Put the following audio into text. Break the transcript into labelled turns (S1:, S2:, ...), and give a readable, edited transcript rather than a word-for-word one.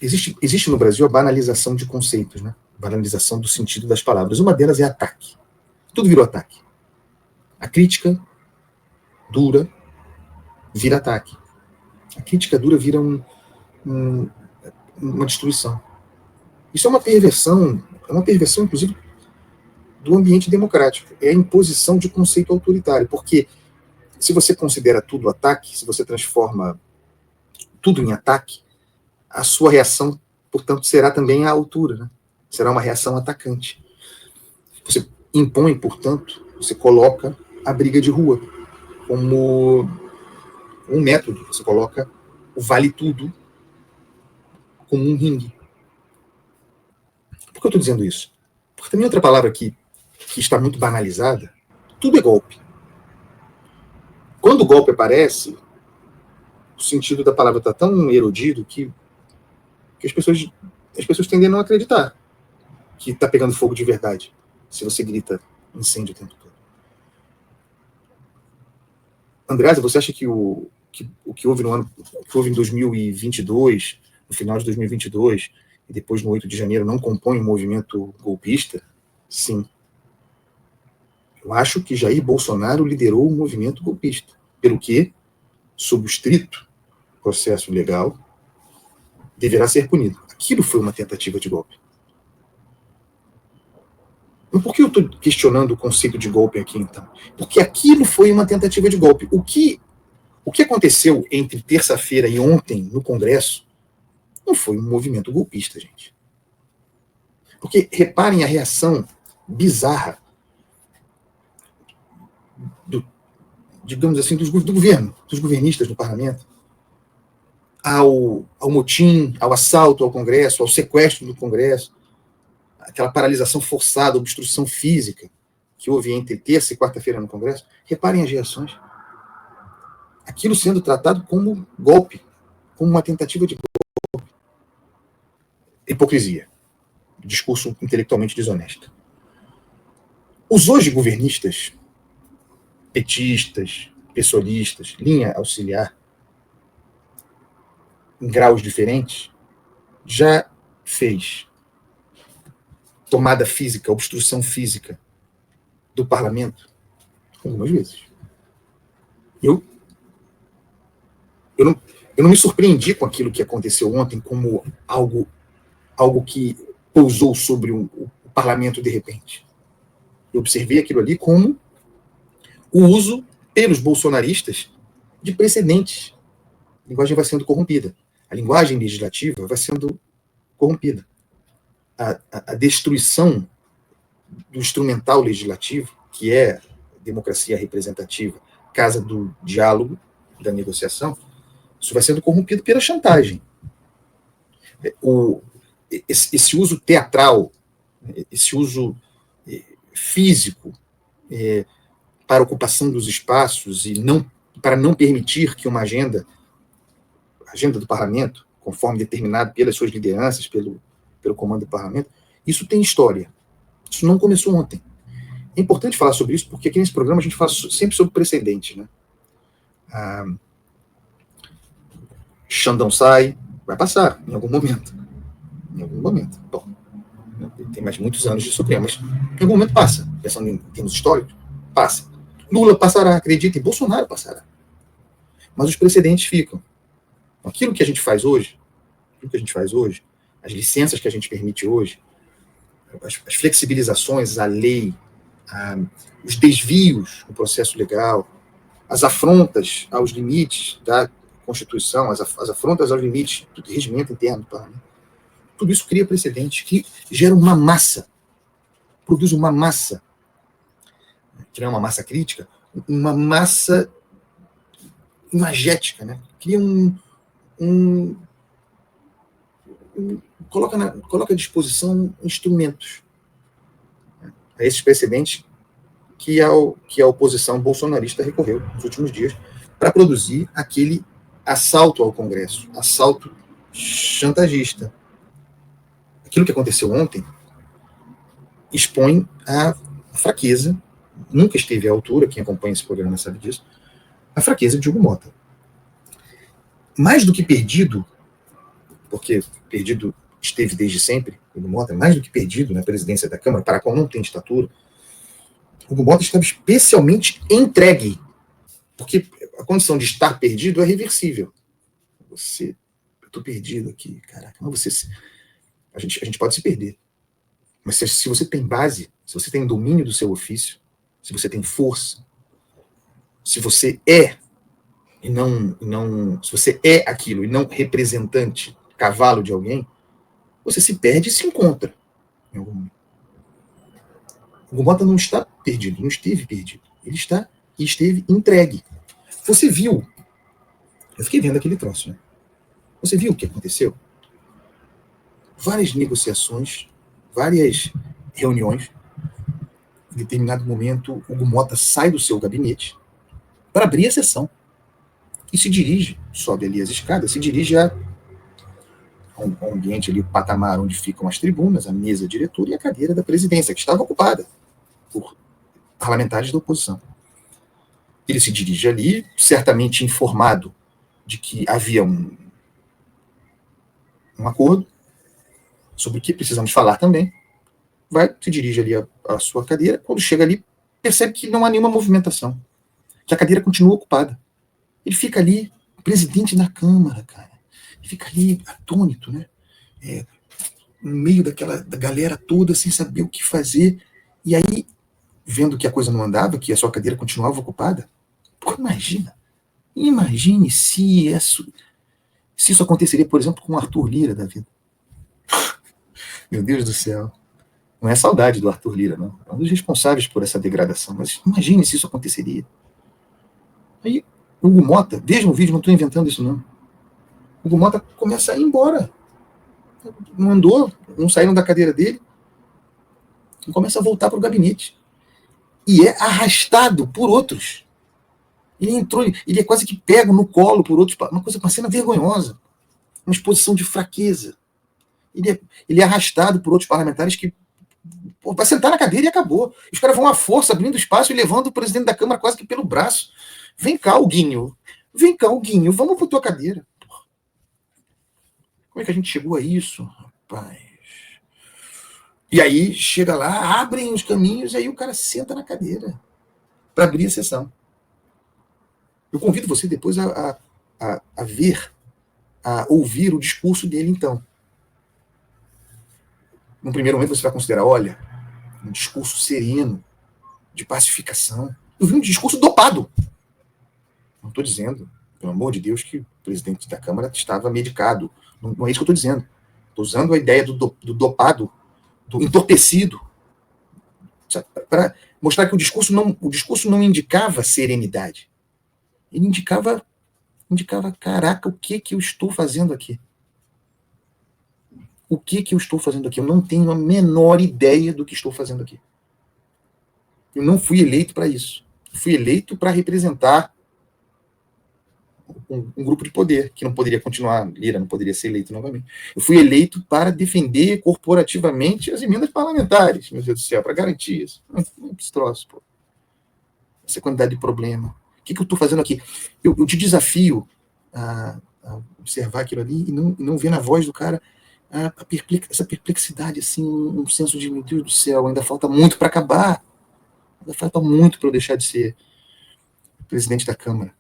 S1: existe no Brasil a banalização de conceitos, né? Banalização do sentido das palavras. Uma delas é ataque. Tudo virou ataque. A crítica dura vira ataque. A crítica dura vira uma destruição. Isso é uma perversão, inclusive, do ambiente democrático. É a imposição de conceito autoritário, porque se você considera tudo ataque, se você transforma tudo em ataque, a sua reação, portanto, será também à altura, né? Será uma reação atacante. Você impõe, portanto, você coloca a briga de rua como um método, você coloca o vale tudo como um ringue. Por que eu estou dizendo isso? Porque também outra palavra que está muito banalizada, tudo é golpe. Quando o golpe aparece, o sentido da palavra está tão erodido que as pessoas tendem a não acreditar que está pegando fogo de verdade, se você grita incêndio o tempo todo. Andreasa, você acha que o que houve em 2022, no final de 2022, e depois no 8 de janeiro, não compõe um movimento golpista? Sim. Eu acho que Jair Bolsonaro liderou o movimento golpista, pelo que, sob o estrito processo legal, deverá ser punido. Aquilo foi uma tentativa de golpe. Mas por que eu estou questionando o conceito de golpe aqui, então? Porque aquilo foi uma tentativa de golpe. O que aconteceu entre terça-feira e ontem no Congresso não foi um movimento golpista, gente. Porque reparem a reação bizarra digamos assim, do governo, dos governistas do parlamento, ao motim, ao assalto ao Congresso, ao sequestro do Congresso, aquela paralisação forçada, obstrução física que houve entre terça e quarta-feira no Congresso. Reparem as reações. Aquilo sendo tratado como golpe, como uma tentativa de golpe. Hipocrisia. Discurso intelectualmente desonesto. Os hoje governistas, petistas, pessoalistas, linha auxiliar, em graus diferentes, já fez tomada física, obstrução física do parlamento algumas vezes. Eu não me surpreendi com aquilo que aconteceu ontem como algo que pousou sobre o parlamento de repente. Eu observei aquilo ali como o uso pelos bolsonaristas de precedentes. A linguagem vai sendo corrompida. A linguagem legislativa vai sendo corrompida. A destruição do instrumental legislativo, que é a democracia representativa, casa do diálogo, da negociação, isso vai sendo corrompido pela chantagem. Esse uso teatral, esse uso físico para ocupação dos espaços e para não permitir que uma agenda do parlamento, conforme determinado pelas suas lideranças, pelo comando do parlamento, isso tem história. Isso não começou ontem. É importante falar sobre isso, porque aqui nesse programa a gente fala sempre sobre precedentes, né? Xandão sai, vai passar em algum momento. Em algum momento. Bom, tem mais muitos anos de Supremo, mas em algum momento passa. Pensando em termos históricos, passa. Lula passará, acreditem, Bolsonaro passará. Mas os precedentes ficam. Aquilo que a gente faz hoje, as licenças que a gente permite hoje, as flexibilizações à lei, os desvios no processo legal, as afrontas aos limites da Constituição, as afrontas aos limites do regimento interno do parlamento, tudo isso cria precedentes que geram uma massa, produz uma massa, que não é uma massa crítica, uma massa imagética, né? Cria coloca à disposição instrumentos a esses precedentes que a oposição bolsonarista recorreu nos últimos dias para produzir aquele assalto ao Congresso, assalto chantagista. Aquilo que aconteceu ontem expõe a fraqueza, nunca esteve à altura, quem acompanha esse programa sabe disso, a fraqueza de Hugo Mota. Mais do que perdido, porque perdido esteve desde sempre, Hugo Mota, mais do que perdido na presidência da Câmara, para a qual não tem estatura, Hugo Mota estava especialmente entregue, porque a condição de estar perdido é reversível. Eu estou perdido aqui, caraca, mas a gente pode se perder. Mas se você tem base, se você tem domínio do seu ofício, se você tem força, se você é se você é aquilo e não representante, cavalo de alguém, você se perde e se encontra em algum momento. O Mota não está perdido, não esteve perdido. Ele está e esteve entregue. Você viu? Eu fiquei vendo aquele troço, né? Você viu o que aconteceu? Várias negociações, várias reuniões. Em determinado momento, o Mota sai do seu gabinete para abrir a sessão e se dirige, sobe ali as escadas, se dirige a um ambiente ali, o patamar onde ficam as tribunas, a mesa diretora e a cadeira da presidência, que estava ocupada por parlamentares da oposição. Ele se dirige ali, certamente informado de que havia um acordo sobre o que precisamos falar também, se dirige ali à sua cadeira, quando chega ali, percebe que não há nenhuma movimentação, que a cadeira continua ocupada. Ele fica ali, presidente da Câmara, cara, ele fica ali atônito, né? No meio da galera toda, sem saber o que fazer, e aí, vendo que a coisa não andava, que a sua cadeira continuava ocupada, pô, imagine se isso aconteceria, por exemplo, com o Arthur Lira da vida. Meu Deus do céu. Não é saudade do Arthur Lira, não. É um dos responsáveis por essa degradação. Mas imagine se isso aconteceria. Aí, Hugo Mota, veja um vídeo, não estou inventando isso, não. Hugo Mota começa a ir embora. Não andou, não saíram da cadeira dele. E começa a voltar para o gabinete. E é arrastado por outros. Ele entrou, ele é quase que pego no colo por outros. Uma cena vergonhosa. Uma exposição de fraqueza. Ele é arrastado por outros parlamentares que vai sentar na cadeira e acabou. Os caras vão à força, abrindo espaço e levando o presidente da Câmara quase que pelo braço. Vem cá, Huguinho. Vamos para tua cadeira. Como é que a gente chegou a isso, rapaz? E aí, chega lá, abrem os caminhos, e aí o cara senta na cadeira para abrir a sessão. Eu convido você depois a ver, a ouvir o discurso dele, então. No primeiro momento você vai considerar, olha, um discurso sereno, de pacificação. Eu vi um discurso dopado. Não estou dizendo, pelo amor de Deus, que o presidente da Câmara estava medicado. Não é isso que eu estou dizendo. Estou usando a ideia do dopado, do entorpecido, para mostrar que o discurso não indicava serenidade. Ele indicava, caraca, o que eu estou fazendo aqui? O que eu estou fazendo aqui? Eu não tenho a menor ideia do que estou fazendo aqui. Eu não fui eleito para isso. Eu fui eleito para representar um grupo de poder, que não poderia continuar, Lira não poderia ser eleito novamente. Eu fui eleito para defender corporativamente as emendas parlamentares, meu Deus do céu, para garantir isso. Esse troço, pô. Essa quantidade de problema. O que eu estou fazendo aqui? Eu te desafio a observar aquilo ali e não ver na voz do cara essa perplexidade, assim, um senso de, meu Deus do céu, ainda falta muito para acabar. Ainda falta muito para eu deixar de ser presidente da Câmara.